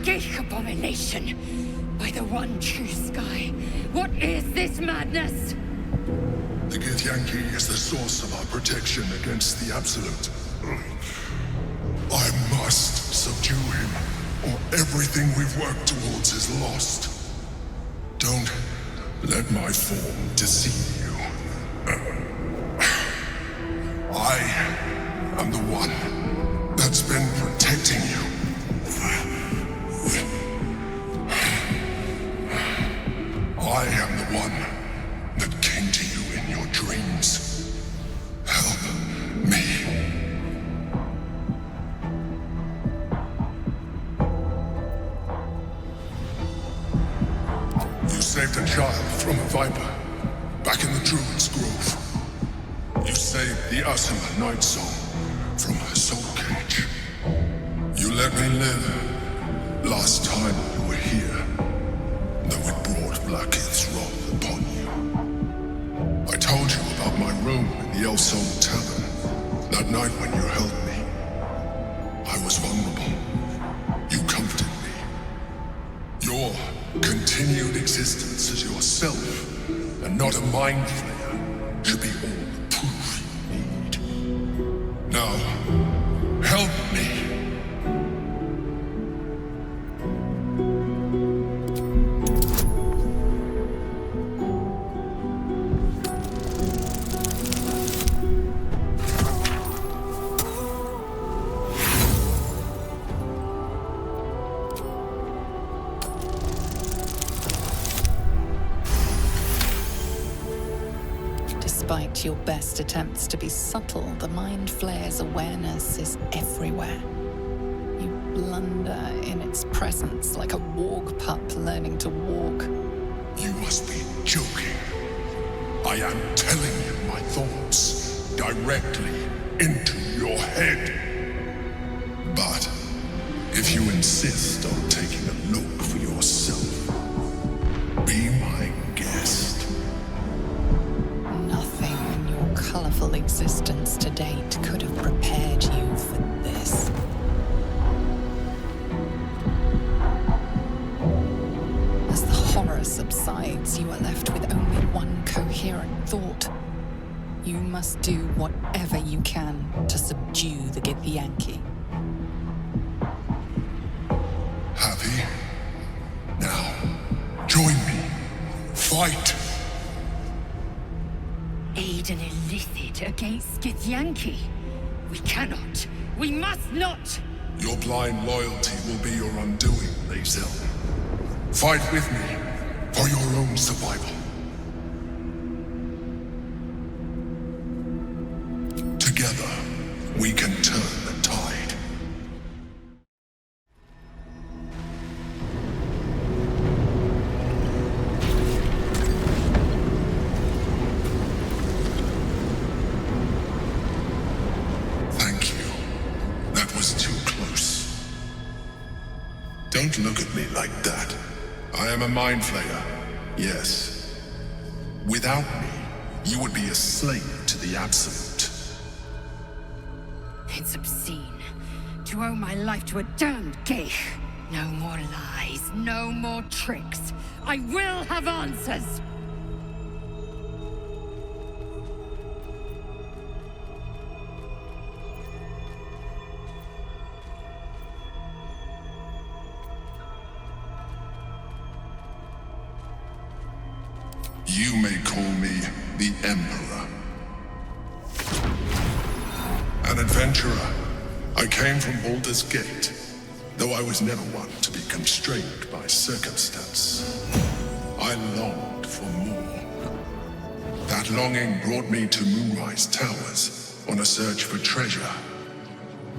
Geich abomination! By the one true sky, what is this madness? The Githyanki is the source of our protection against the Absolute. I must subdue him, or everything we've worked towards is lost. Don't let my form deceive you. I am the one that's been protecting you. I am the one that came to you in your dreams. Help me. You saved a child from a viper back in the Druid's Grove. You saved the Asuma Night Song from her soul cage. You let me live last time you were here, though it brought Blackheath's wrath upon you. I told you about my room in the Elsoul Tavern that night when you held me. I was vulnerable. You comforted me. Your continued existence as yourself, and not a mind flayer, should be all the proof you need. Now, help me. Despite your best attempts to be subtle, the Mind Flayer's awareness is everywhere. You blunder in its presence like a warg pup learning to walk. You must be joking. I am telling you my thoughts directly into your head. But if you insist on taking a look for yourself, be my guest. Nothing in your colorful existence to date could have prepared you for this. As the horror subsides, you are left with only one coherent thought. You must do whatever you can to subdue the Githyanki. Happy? Now, join me. Fight! Aid an illicit against Githyanki? We cannot. We must not! Your blind loyalty will be your undoing, Lae'zel. Fight with me for your own survival. Together, we can turn the tide. Thank you. That was too close. Don't look at me like that. I am a Mind Flayer, yes. Without me, you would be a slave to the Absolute. It's obscene. To owe my life to a damned geich. No more lies, no more tricks. I will have answers! You may call me the Emperor. An adventurer. I came from Baldur's Gate, though I was never one to be constrained by circumstance. I longed for more. That longing brought me to Moonrise Towers on a search for treasure.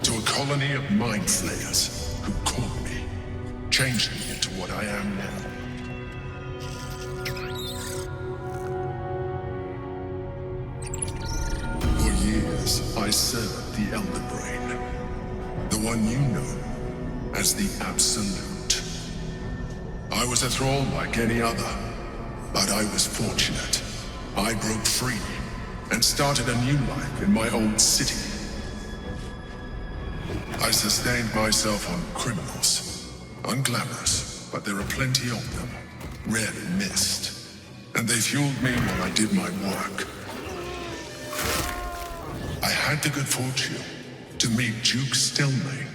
To a colony of Mind Flayers who caught me, changed me into what I am now. For years, I served the Elder Brain, the one you know as the Absolute. I was a thrall like any other, but I was fortunate. I broke free and started a new life in my old city. I sustained myself on criminals, Unglamorous, but there are plenty of them, rarely missed. And they fueled me while I did my work. I had the good fortune to meet Duke Stelmane.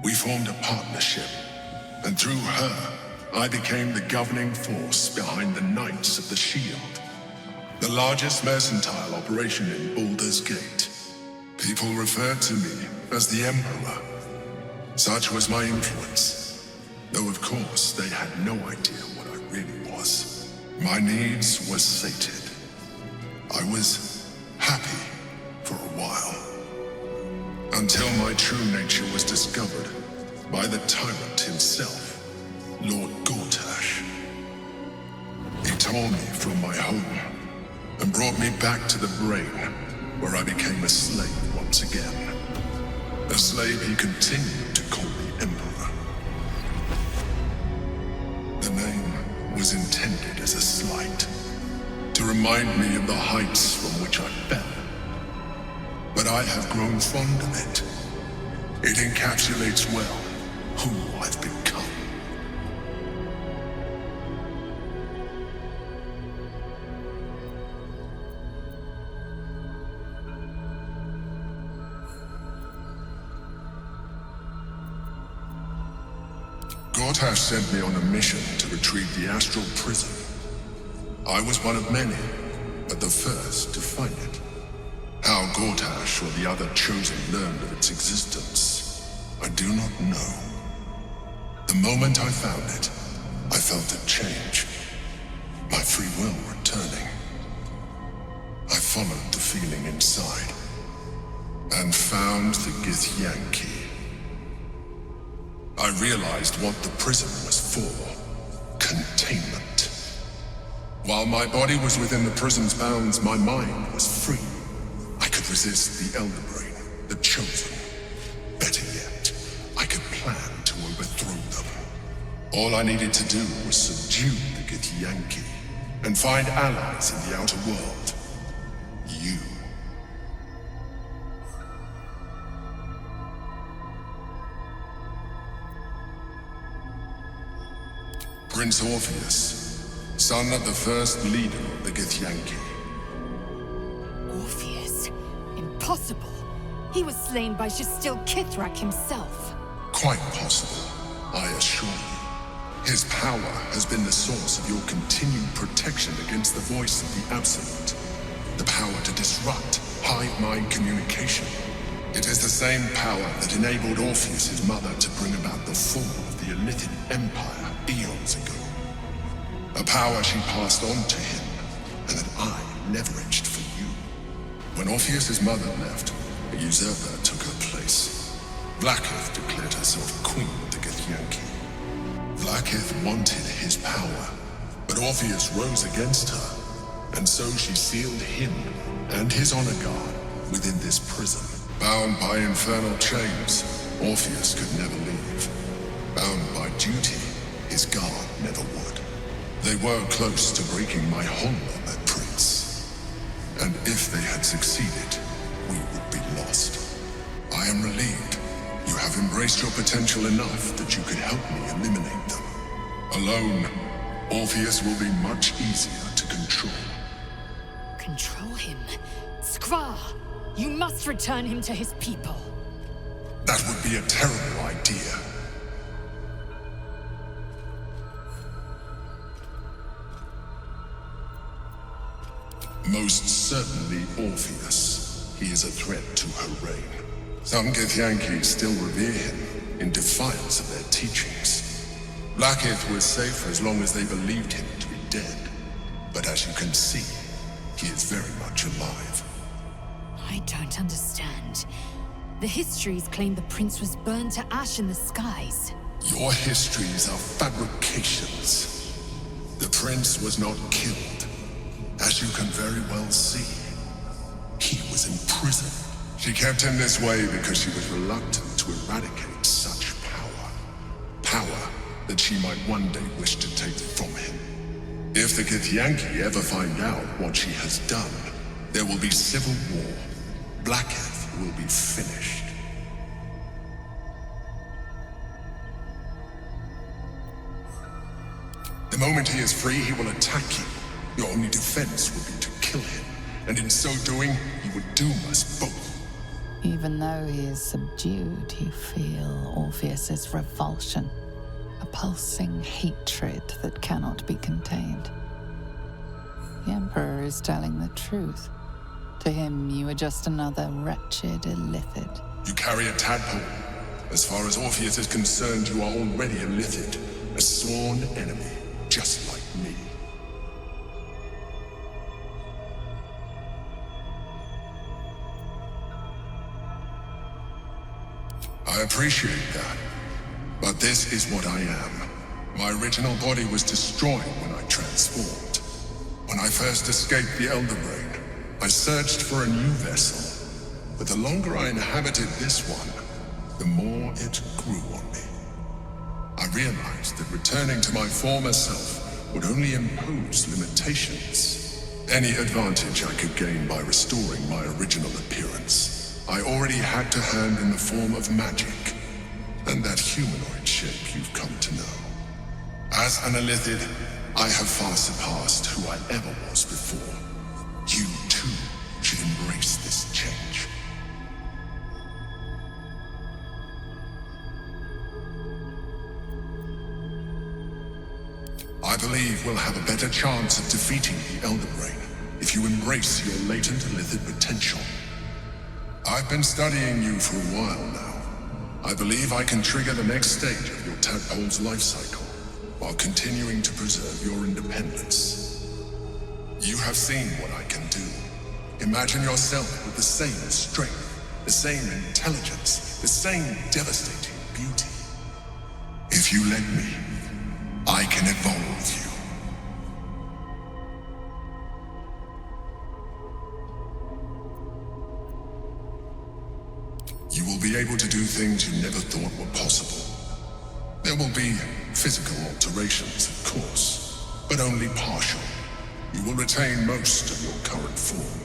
We formed a partnership, and through her, I became the governing force behind the Knights of the Shield, the largest mercantile operation in Baldur's Gate. People referred to me as the Emperor. Such was my influence, though of course they had no idea what I really was. My needs were sated. I was happy for a while, until my true nature was discovered by the tyrant himself, Lord Gortash. He tore me from my home and brought me back to the brain, where I became a slave once again. A slave he continued to call the Emperor. The name was intended as a slight, to remind me of the heights from which I fell. But I have grown fond of it. It encapsulates well who I've become. Gortash sent me on a mission to retrieve the astral prison. I was one of many, but the first to find it. How Gortash or the other chosen learned of its existence, I do not know. The moment I found it, I felt it change, my free will returning. I followed the feeling inside, and found the Githyanki. I realized what the prison was for: containment. While my body was within the prison's bounds, my mind was free. I could resist the Elder Brain, the Chosen. Better yet, I could plan to overthrow them. All I needed to do was subdue the Githyanki and find allies in the outer world. You. Prince Orpheus, son of the first leader of the Githyanki. Orpheus? Impossible. He was slain by Justil Kithrak himself. Quite possible, I assure you. His power has been the source of your continued protection against the voice of the Absolute. The power to disrupt hive mind communication. It is the same power that enabled Orpheus's mother to bring about the fall of the Elitid Empire eons ago. A power she passed on to him, and that I leveraged for you. When Orpheus's mother left, a usurper took her place. Vlaakith declared herself queen of the Githyanki. Vlaakith wanted his power, but Orpheus rose against her, and so she sealed him and his honor guard within this prison. Bound by infernal chains, Orpheus could never leave. Bound by duty, his guard never would. They were close to breaking my hold on that prince. And if they had succeeded, we would be lost. I am relieved. You have embraced your potential enough that you could help me eliminate them. Alone, Orpheus will be much easier to control. Control him? Skvar! You must return him to his people. That would be a terrible idea. Most certainly Orpheus. He is a threat to her reign. Some Githyanki still revere him in defiance of their teachings. Vlaakith was safe as long as they believed him to be dead. But as you can see, he is very much alive. I don't understand. The histories claim the prince was burned to ash in the skies. Your histories are fabrications. The prince was not killed. As you can very well see, he was in prison. She kept him this way because she was reluctant to eradicate such power. Power that she might one day wish to take from him. If the Githyanki ever find out what she has done, there will be civil war. Vlaakith will be finished. The moment he is free, he will attack you. Your only defense will be to kill him, and in so doing, he would doom us both. Even though he is subdued, you feel Orpheus's revulsion, a pulsing hatred that cannot be contained. The Emperor is telling the truth. To him, you are just another wretched illithid. You carry a tadpole. As far as Orpheus is concerned, you are already a illithid, a sworn enemy, just like me. I appreciate that, but this is what I am. My original body was destroyed when I transformed. When I first escaped the Elder Brain, I searched for a new vessel, but the longer I inhabited this one, the more it grew on me. I realized that returning to my former self would only impose limitations. Any advantage I could gain by restoring my original appearance, I already had to hand in the form of magic, and that humanoid shape you've come to know. As an illithid, I have far surpassed who I ever was before. You too should embrace this change. I believe we'll have a better chance of defeating the Elder Brain if you embrace your latent illithid potential. I've been studying you for a while now. I believe I can trigger the next stage of your tadpole's life cycle while continuing to preserve your independence. You have seen what I can do. Imagine yourself with the same strength, the same intelligence, the same devastating beauty. If you let me, I can evolve you. You will be able to do things you never thought were possible. There will be physical alterations, of course, but only partial. You will retain most of your current form,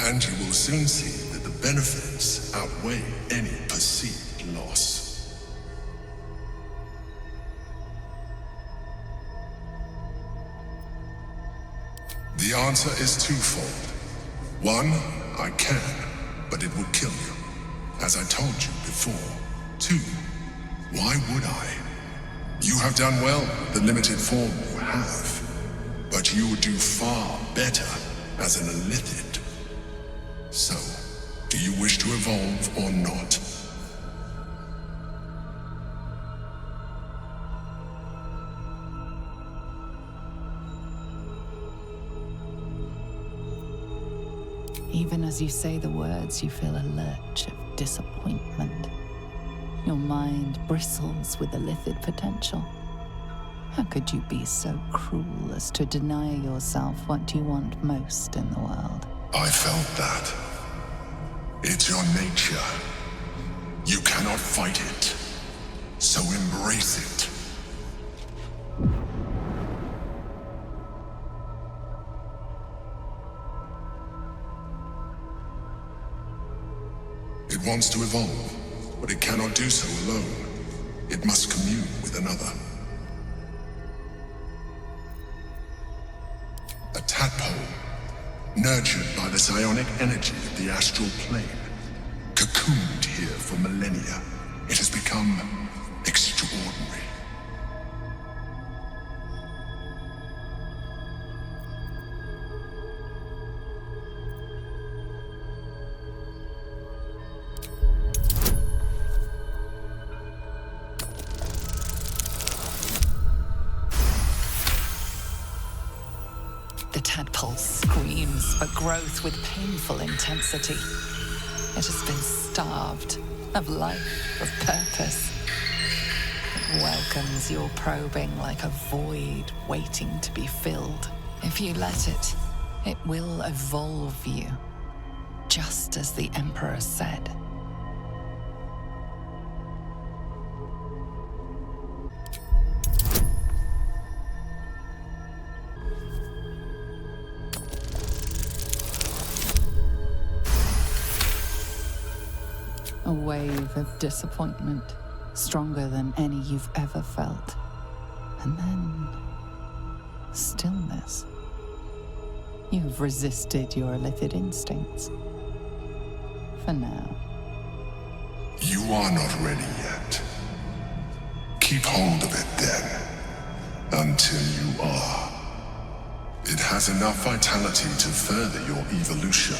and you will soon see that the benefits outweigh any perceived loss. The answer is twofold. One, I can, but it would kill you, as I told you before. Two, why would I? You have done well with the limited form you have, but you would do far better as an illithid. So, do you wish to evolve or not? Even as you say the words, you feel a lurch of disappointment. Your mind bristles with illithid potential. How could you be so cruel as to deny yourself what you want most in the world? I felt that. It's your nature. You cannot fight it. So embrace it. It wants to evolve, but it cannot do so alone. It must commune with another. A tadpole, nurtured by the psionic energy of the astral plane, cocooned here for millennia. It has become extraordinary. The tadpole screams for growth with painful intensity. It has been starved of life, of purpose. It welcomes your probing like a void waiting to be filled. If you let it, it will evolve you, just as the Emperor said. A wave of disappointment, stronger than any you've ever felt. And then stillness. You have resisted your illithid instincts. For now. You are not ready yet. Keep hold of it then, until you are. It has enough vitality to further your evolution,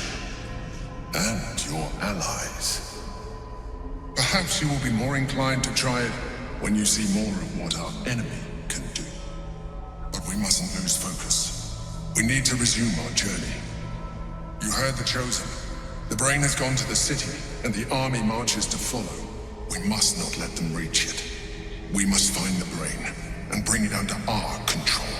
and your allies. Perhaps you will be more inclined to try it when you see more of what our enemy can do. But we mustn't lose focus. We need to resume our journey. You heard the Chosen. The brain has gone to the city, and the army marches to follow. We must not let them reach it. We must find the brain, and bring it under our control.